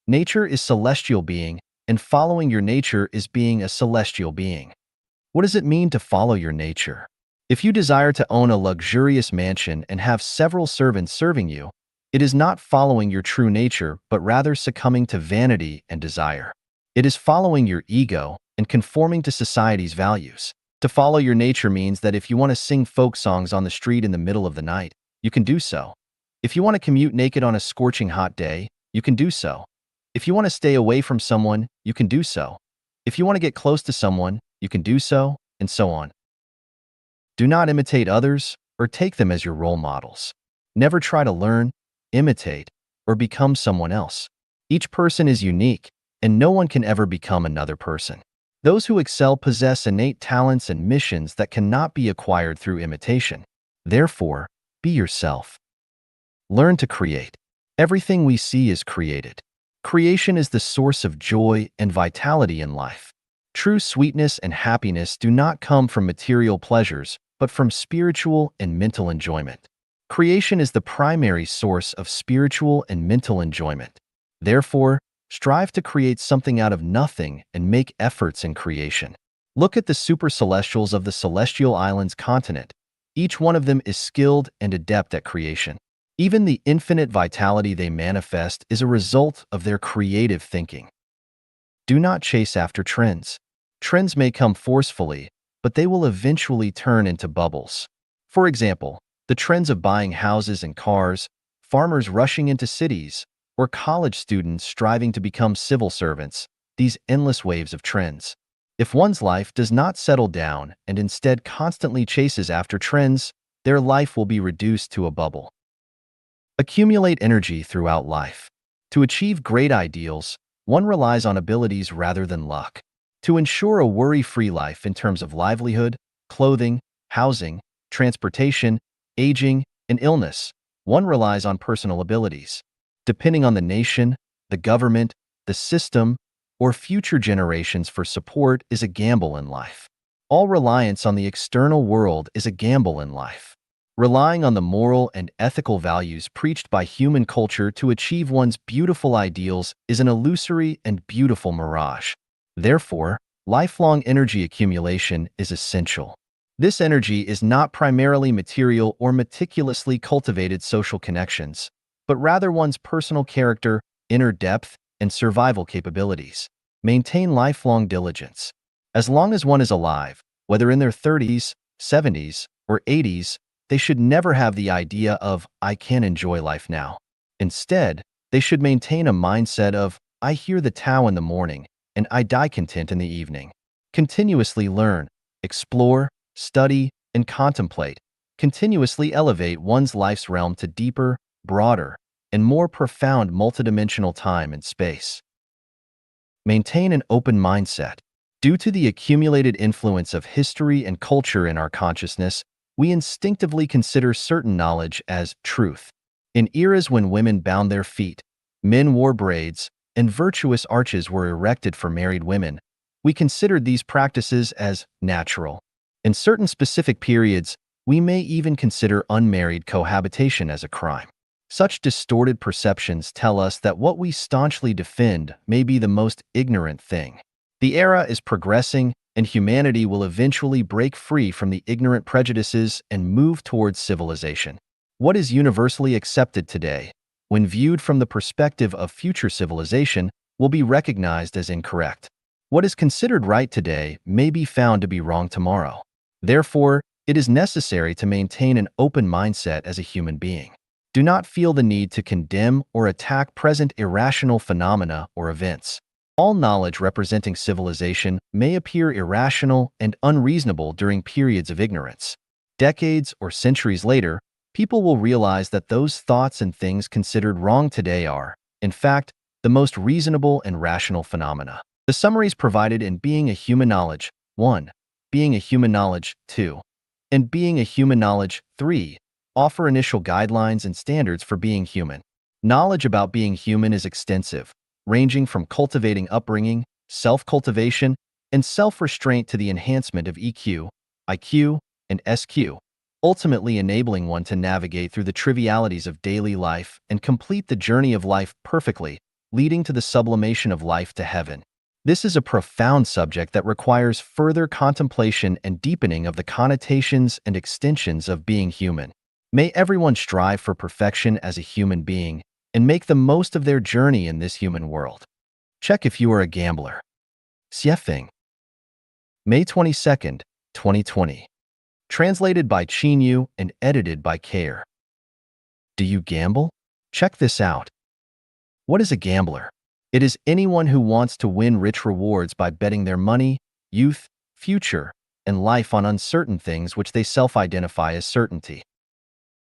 Nature is celestial being, and following your nature is being a celestial being. What does it mean to follow your nature? If you desire to own a luxurious mansion and have several servants serving you, it is not following your true nature, but rather succumbing to vanity and desire. It is following your ego and conforming to society's values. To follow your nature means that if you want to sing folk songs on the street in the middle of the night, you can do so. If you want to commute naked on a scorching hot day, you can do so. If you want to stay away from someone, you can do so. If you want to get close to someone, you can do so, and so on. Do not imitate others or take them as your role models. Never try to learn, imitate, or become someone else. Each person is unique, and no one can ever become another person. Those who excel possess innate talents and missions that cannot be acquired through imitation. Therefore, be yourself. Learn to create. Everything we see is created. Creation is the source of joy and vitality in life. True sweetness and happiness do not come from material pleasures, but from spiritual and mental enjoyment. Creation is the primary source of spiritual and mental enjoyment. Therefore, strive to create something out of nothing and make efforts in creation. Look at the super-celestials of the celestial islands continent. Each one of them is skilled and adept at creation. Even the infinite vitality they manifest is a result of their creative thinking. Do not chase after trends. Trends may come forcefully, but they will eventually turn into bubbles. For example, the trends of buying houses and cars, farmers rushing into cities, or college students striving to become civil servants, these endless waves of trends. If one's life does not settle down and instead constantly chases after trends, their life will be reduced to a bubble. Accumulate energy throughout life. To achieve great ideals, one relies on abilities rather than luck. To ensure a worry-free life in terms of livelihood, clothing, housing, transportation, aging, and illness, one relies on personal abilities. Depending on the nation, the government, the system, or future generations for support is a gamble in life. All reliance on the external world is a gamble in life. Relying on the moral and ethical values preached by human culture to achieve one's beautiful ideals is an illusory and beautiful mirage. Therefore, lifelong energy accumulation is essential. This energy is not primarily material or meticulously cultivated social connections, but rather one's personal character, inner depth, and survival capabilities. Maintain lifelong diligence. As long as one is alive, whether in their 30s, 70s, or 80s, they should never have the idea of, "I can enjoy life now." Instead, they should maintain a mindset of, "I hear the Tao in the morning, and I die content in the evening." Continuously learn, explore, study, and contemplate. Continuously elevate one's life's realm to deeper, broader, and more profound multidimensional time and space. Maintain an open mindset. Due to the accumulated influence of history and culture in our consciousness, we instinctively consider certain knowledge as truth. In eras when women bound their feet, men wore braids, and virtuous arches were erected for married women, we considered these practices as natural. In certain specific periods, we may even consider unmarried cohabitation as a crime. Such distorted perceptions tell us that what we staunchly defend may be the most ignorant thing. The era is progressing, and humanity will eventually break free from the ignorant prejudices and move towards civilization. What is universally accepted today, when viewed from the perspective of future civilization, will be recognized as incorrect. What is considered right today may be found to be wrong tomorrow. Therefore, it is necessary to maintain an open mindset as a human being. Do not feel the need to condemn or attack present irrational phenomena or events. All knowledge representing civilization may appear irrational and unreasonable during periods of ignorance. Decades or centuries later, people will realize that those thoughts and things considered wrong today are, in fact, the most reasonable and rational phenomena. The summaries provided in Being a Human Knowledge 1, Being a Human Knowledge 2, and Being a Human Knowledge 3 offer initial guidelines and standards for being human. Knowledge about being human is extensive, ranging from cultivating upbringing, self-cultivation, and self-restraint to the enhancement of EQ, IQ, and SQ, ultimately enabling one to navigate through the trivialities of daily life and complete the journey of life perfectly, leading to the sublimation of life to heaven. This is a profound subject that requires further contemplation and deepening of the connotations and extensions of being human. May everyone strive for perfection as a human being and make the most of their journey in this human world. Check if you are a gambler. Xiefeng. May 22nd, 2020. Translated by Qin Yu and edited by Kair. Do you gamble? Check this out. What is a gambler? It is anyone who wants to win rich rewards by betting their money, youth, future, and life on uncertain things which they self-identify as certainty.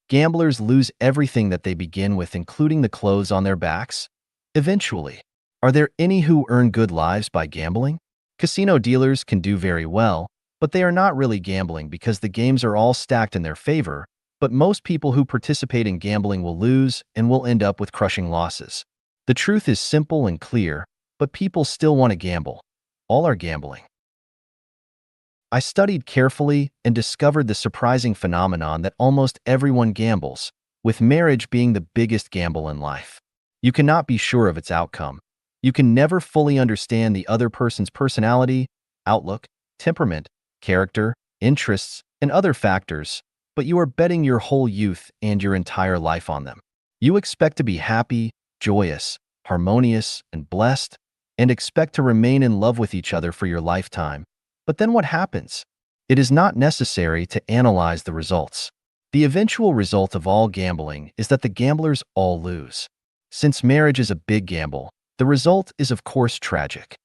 Gamblers lose everything that they begin with, including the clothes on their backs. Eventually, are there any who earn good lives by gambling? Casino dealers can do very well, but they are not really gambling because the games are all stacked in their favor, but most people who participate in gambling will lose and will end up with crushing losses. The truth is simple and clear, but people still want to gamble. All are gambling. I studied carefully and discovered the surprising phenomenon that almost everyone gambles, with marriage being the biggest gamble in life. You cannot be sure of its outcome. You can never fully understand the other person's personality, outlook, temperament, character, interests, and other factors, but you are betting your whole youth and your entire life on them. You expect to be happy, joyous, harmonious, and blessed, and expect to remain in love with each other for your lifetime. But then what happens? It is not necessary to analyze the results. The eventual result of all gambling is that the gamblers all lose. Since marriage is a big gamble, the result is of course tragic.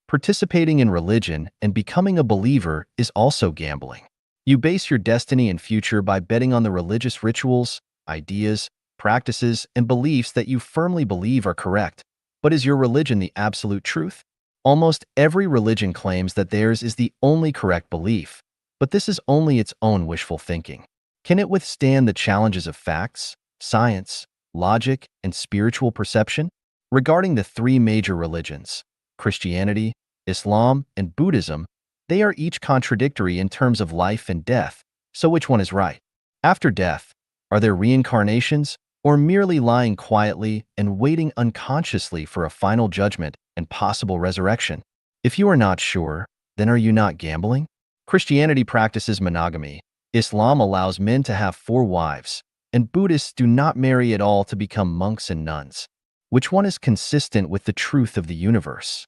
Participating in religion and becoming a believer is also gambling. You base your destiny and future by betting on the religious rituals, ideas, practices, and beliefs that you firmly believe are correct. But is your religion the absolute truth? Almost every religion claims that theirs is the only correct belief, but this is only its own wishful thinking. Can it withstand the challenges of facts, science, logic, and spiritual perception? Regarding the three major religions, Christianity, Islam, and Buddhism, they are each contradictory in terms of life and death, so which one is right? After death, are there reincarnations, or merely lying quietly and waiting unconsciously for a final judgment and possible resurrection? If you are not sure, then are you not gambling? Christianity practices monogamy, Islam allows men to have 4 wives, and Buddhists do not marry at all to become monks and nuns. Which one is consistent with the truth of the universe?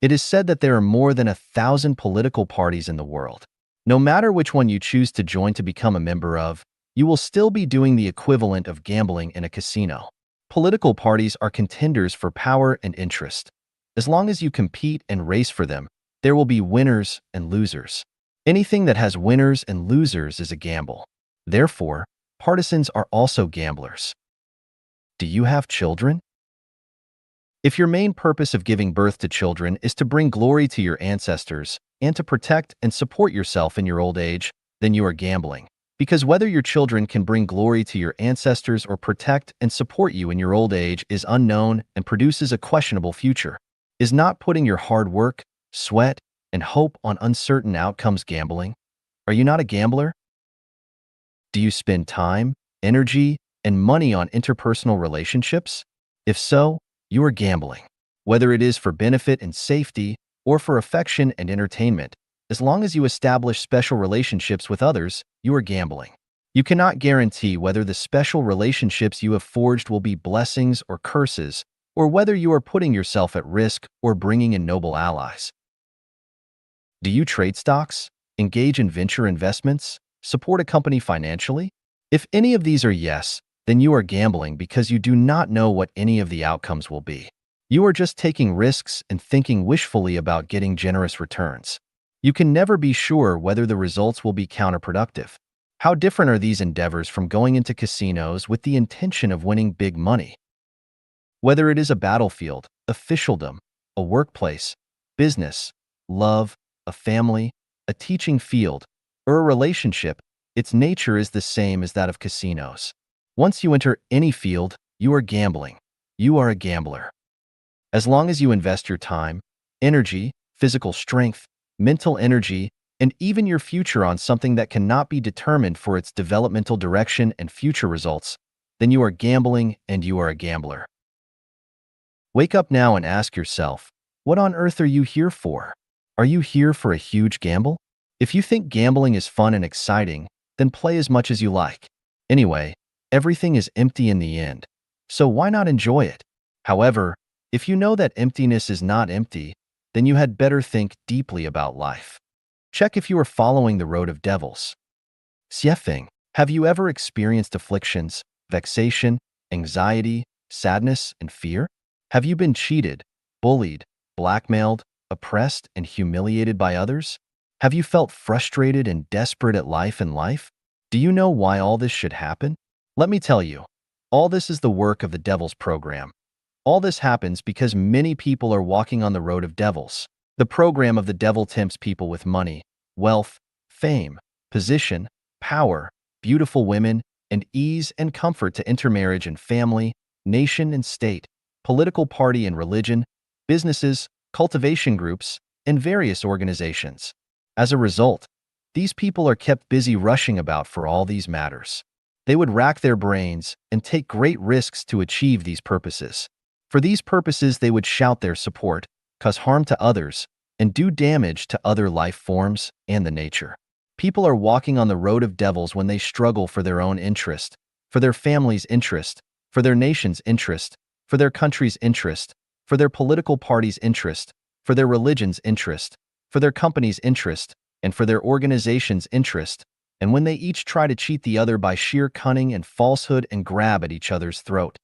It is said that there are more than 1,000 political parties in the world. No matter which one you choose to join to become a member of, you will still be doing the equivalent of gambling in a casino. Political parties are contenders for power and interest. As long as you compete and race for them, there will be winners and losers. Anything that has winners and losers is a gamble. Therefore, partisans are also gamblers. Do you have children? If your main purpose of giving birth to children is to bring glory to your ancestors and to protect and support yourself in your old age, then you are gambling. Because whether your children can bring glory to your ancestors or protect and support you in your old age is unknown and produces a questionable future. Is not putting your hard work, sweat, and hope on uncertain outcomes gambling? Are you not a gambler? Do you spend time, energy, and money on interpersonal relationships? If so, you are gambling. Whether it is for benefit and safety or for affection and entertainment, as long as you establish special relationships with others, you are gambling. You cannot guarantee whether the special relationships you have forged will be blessings or curses, or whether you are putting yourself at risk or bringing in noble allies. Do you trade stocks, engage in venture investments, support a company financially? If any of these are yes, then you are gambling because you do not know what any of the outcomes will be. You are just taking risks and thinking wishfully about getting generous returns. You can never be sure whether the results will be counterproductive. How different are these endeavors from going into casinos with the intention of winning big money? Whether it is a battlefield, officialdom, a workplace, business, love, a family, a teaching field, or a relationship, its nature is the same as that of casinos. Once you enter any field, you are gambling. You are a gambler. As long as you invest your time, energy, physical strength, mental energy, and even your future on something that cannot be determined for its developmental direction and future results, then you are gambling and you are a gambler. Wake up now and ask yourself, what on earth are you here for? Are you here for a huge gamble? If you think gambling is fun and exciting, then play as much as you like. Anyway, everything is empty in the end, so why not enjoy it? However, if you know that emptiness is not empty, then you had better think deeply about life. Check if you are following the road of devils. Siefing, have you ever experienced afflictions, vexation, anxiety, sadness, and fear? Have you been cheated, bullied, blackmailed, oppressed, and humiliated by others? Have you felt frustrated and desperate at life and life? Do you know why all this should happen? Let me tell you, all this is the work of the devil's program. All this happens because many people are walking on the road of devils. The program of the devil tempts people with money, wealth, fame, position, power, beautiful women, and ease and comfort to intermarriage and family, nation and state, political party and religion, businesses, cultivation groups, and various organizations. As a result, these people are kept busy rushing about for all these matters. They would rack their brains and take great risks to achieve these purposes. For these purposes, they would shout their support, cause harm to others, and do damage to other life forms and the nature. People are walking on the road of devils when they struggle for their own interest, for their family's interest, for their nation's interest, for their country's interest, for their political party's interest, for their religion's interest, for their company's interest, and for their organization's interest, and when they each try to cheat the other by sheer cunning and falsehood and grab at each other's throat.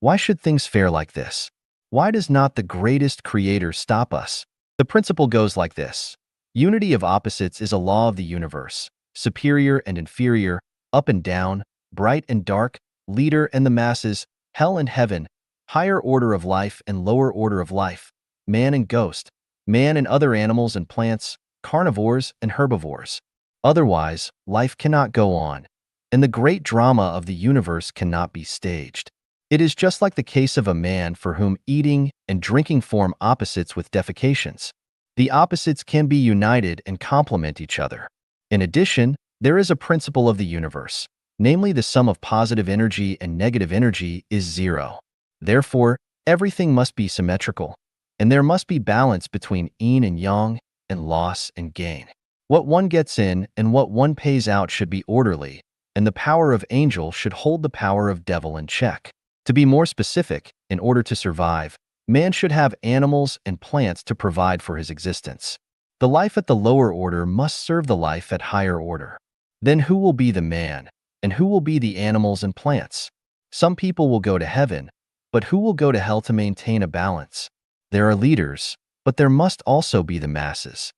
Why should things fare like this? Why does not the greatest creator stop us? The principle goes like this. Unity of opposites is a law of the universe. Superior and inferior, up and down, bright and dark, leader and the masses, hell and heaven, higher order of life and lower order of life, man and ghost, man and other animals and plants, carnivores and herbivores. Otherwise, life cannot go on, and the great drama of the universe cannot be staged. It is just like the case of a man for whom eating and drinking form opposites with defecations. The opposites can be united and complement each other. In addition, there is a principle of the universe, namely the sum of positive energy and negative energy is zero. Therefore, everything must be symmetrical, and there must be balance between yin and yang and loss and gain. What one gets in and what one pays out should be orderly, and the power of angel should hold the power of devil in check. To be more specific, in order to survive, man should have animals and plants to provide for his existence. The life at the lower order must serve the life at higher order. Then who will be the man, and who will be the animals and plants? Some people will go to heaven, but who will go to hell to maintain a balance? There are leaders, but there must also be the masses.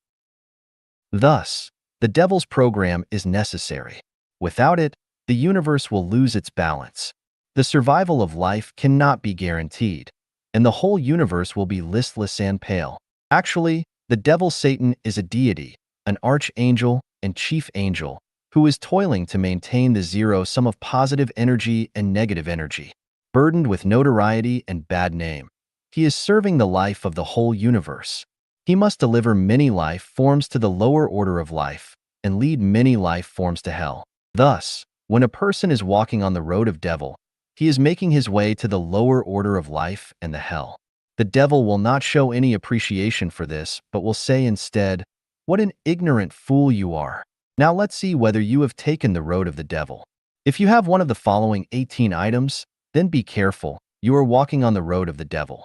Thus, the devil's program is necessary. Without it, the universe will lose its balance. The survival of life cannot be guaranteed, and the whole universe will be listless and pale. Actually, the devil Satan is a deity, an archangel and chief angel, who is toiling to maintain the zero sum of positive energy and negative energy. Burdened with notoriety and bad name, he is serving the life of the whole universe. He must deliver many life forms to the lower order of life and lead many life forms to hell. Thus, when a person is walking on the road of devil, he is making his way to the lower order of life and the hell. The devil will not show any appreciation for this, but will say instead, "What an ignorant fool you are." Now let's see whether you have taken the road of the devil. If you have one of the following 18 items, then be careful, you are walking on the road of the devil.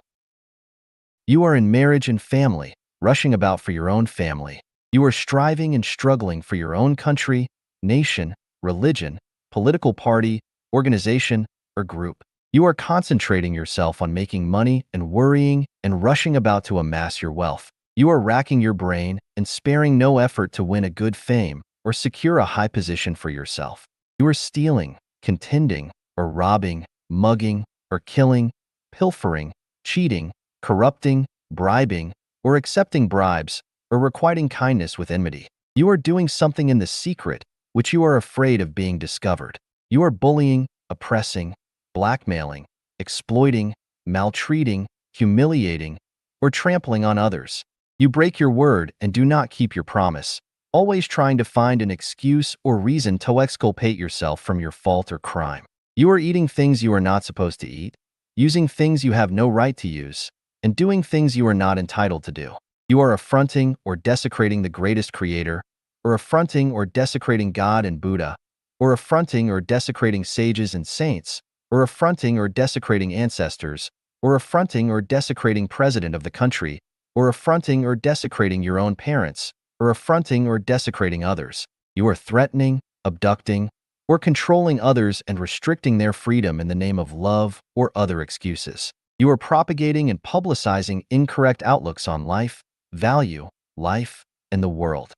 You are in marriage and family, rushing about for your own family. You are striving and struggling for your own country, nation, religion, political party, organization, or group. You are concentrating yourself on making money and worrying and rushing about to amass your wealth. You are racking your brain and sparing no effort to win a good fame or secure a high position for yourself. You are stealing, contending, or robbing, mugging, or killing, pilfering, cheating, corrupting, bribing, or accepting bribes, or requiting kindness with enmity. You are doing something in the secret which you are afraid of being discovered. You are bullying, oppressing, blackmailing, exploiting, maltreating, humiliating, or trampling on others. You break your word and do not keep your promise, always trying to find an excuse or reason to exculpate yourself from your fault or crime. You are eating things you are not supposed to eat, using things you have no right to use, and doing things you are not entitled to do. You are affronting or desecrating the greatest creator, or affronting or desecrating God and Buddha, or affronting or desecrating sages and saints, or affronting or desecrating ancestors, or affronting or desecrating president of the country, or affronting or desecrating your own parents, or affronting or desecrating others. You are threatening, abducting, or controlling others and restricting their freedom in the name of love or other excuses. You are propagating and publicizing incorrect outlooks on life, value, life, and the world.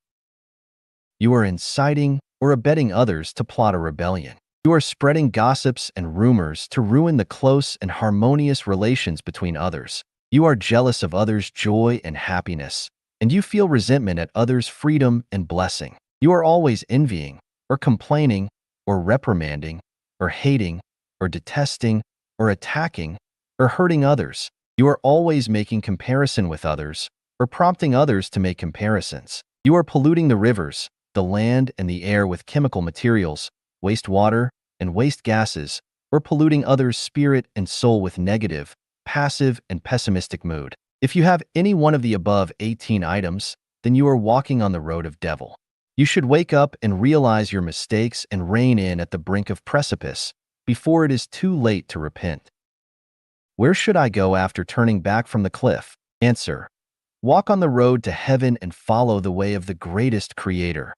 You are inciting or abetting others to plot a rebellion. You are spreading gossips and rumors to ruin the close and harmonious relations between others. You are jealous of others' joy and happiness, and you feel resentment at others' freedom and blessing. You are always envying, or complaining, or reprimanding, or hating, or detesting, or attacking, or hurting others. You are always making comparison with others, or prompting others to make comparisons. You are polluting the rivers, the land, and the air with chemical materials, wastewater, and waste gases, or polluting others' spirit and soul with negative, passive, and pessimistic mood. If you have any one of the above 18 items, then you are walking on the road of devil. You should wake up and realize your mistakes and rein in at the brink of precipice before it is too late to repent. Where should I go after turning back from the cliff? Answer: walk on the road to heaven and follow the way of the greatest creator.